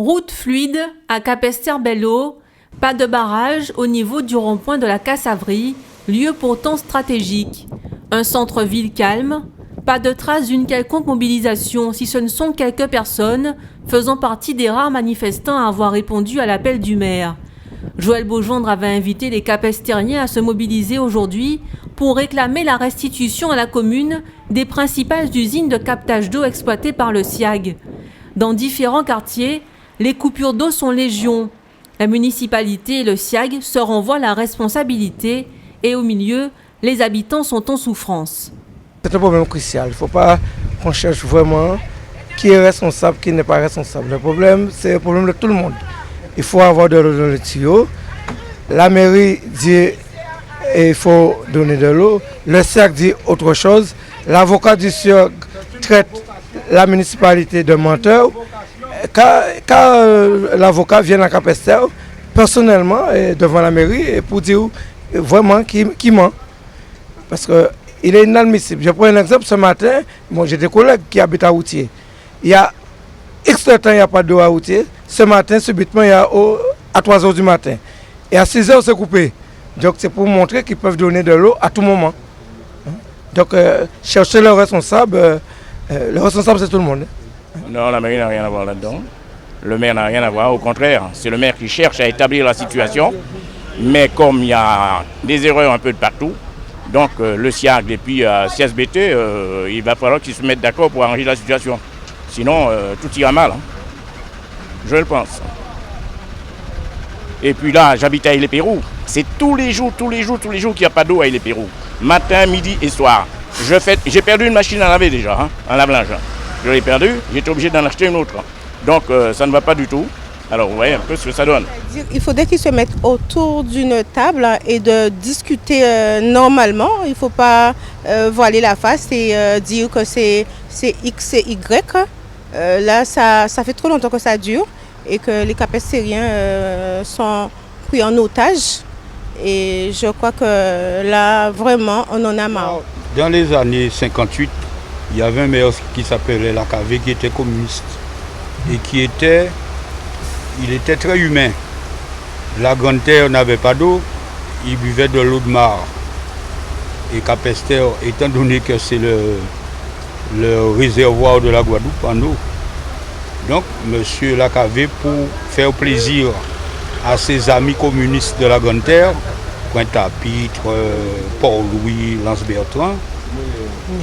Route fluide à Capesterre-Belle-Eau, pas de barrage au niveau du rond-point de la Cassavrie, lieu pourtant stratégique. Un centre-ville calme, pas de trace d'une quelconque mobilisation si ce ne sont quelques personnes faisant partie des rares manifestants à avoir répondu à l'appel du maire. Joël Beaugendre avait invité les Capestériens à se mobiliser aujourd'hui pour réclamer la restitution à la commune des principales usines de captage d'eau exploitées par le SIAG. Dans différents quartiers, les coupures d'eau sont légion. La municipalité et le SIAG se renvoient la responsabilité et au milieu, les habitants sont en souffrance. C'est un problème crucial. Il ne faut pas qu'on cherche vraiment qui est responsable, qui n'est pas responsable. Le problème, c'est le problème de tout le monde. Il faut avoir de l'eau dans le tuyau. La mairie dit qu'il faut donner de l'eau. Le SIAG dit autre chose. L'avocat du SIAG traite la municipalité de menteur. Quand l'avocat vient à Capesterre, personnellement, devant la mairie, pour dire vraiment qui ment. Parce qu'il est inadmissible. Je prends un exemple. Ce matin, j'ai des collègues qui habitent à Routier. Il y a X temps, il n'y a pas d'eau à Routier. Ce matin, subitement, il y a à 3 h du matin. Et à 6 h, c'est coupé. Donc, c'est pour montrer qu'ils peuvent donner de l'eau à tout moment. Donc, chercher le responsable, c'est tout le monde. Non, la mairie n'a rien à voir là-dedans. Le maire n'a rien à voir. Au contraire, c'est le maire qui cherche à établir la situation. Mais comme il y a des erreurs un peu de partout, donc le SIAG et puis CSBT, il va falloir qu'ils se mettent d'accord pour arranger la situation. Sinon, tout ira mal. Je le pense. Et puis là, j'habite à Île-et-Pérou. C'est tous les jours qu'il n'y a pas d'eau à Île-et-Pérou. Matin, midi et soir. J'ai perdu une machine à laver déjà, un lave-linge. Je l'ai perdu, j'étais obligé d'en acheter une autre. Donc ça ne va pas du tout. Alors vous voyez un peu ce que ça donne. Il faudrait qu'ils se mettent autour d'une table et de discuter normalement. Il ne faut pas voiler la face et dire que c'est X et Y. Là, ça fait trop longtemps que ça dure et que les Capestériens sont pris en otage. Et je crois que là, vraiment, on en a marre. Dans les années 58, il y avait un maire qui s'appelait Lacavé, qui était communiste et il était très humain. La Grande Terre n'avait pas d'eau, il buvait de l'eau de mare. Et Capesterre, étant donné que c'est le réservoir de la Guadeloupe en eau, donc M. Lacavé, pour faire plaisir à ses amis communistes de la Grande Terre, Pointe-à-Pitre, Port-Louis, Lance-Bertrand,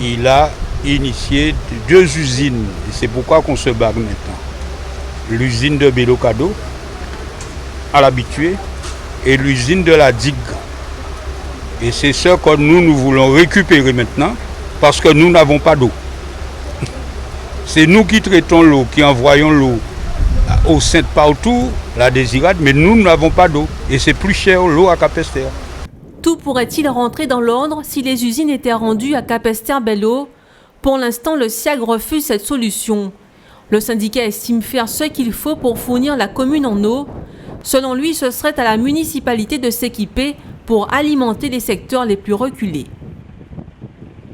il a initié 2 usines. Et c'est pourquoi qu'on se bat maintenant. L'usine de Bélocado, à l'habitué, et l'usine de la digue. Et c'est ce que nous voulons récupérer maintenant, parce que nous n'avons pas d'eau. C'est nous qui traitons l'eau, qui envoyons l'eau au sein de partout, la désirade, mais nous n'avons pas d'eau. Et c'est plus cher l'eau à Capesterre. Tout pourrait-il rentrer dans l'ordre si les usines étaient rendues à Capesterre-Belle-Eau? Pour l'instant, le SIAG refuse cette solution. Le syndicat estime faire ce qu'il faut pour fournir la commune en eau. Selon lui, ce serait à la municipalité de s'équiper pour alimenter les secteurs les plus reculés.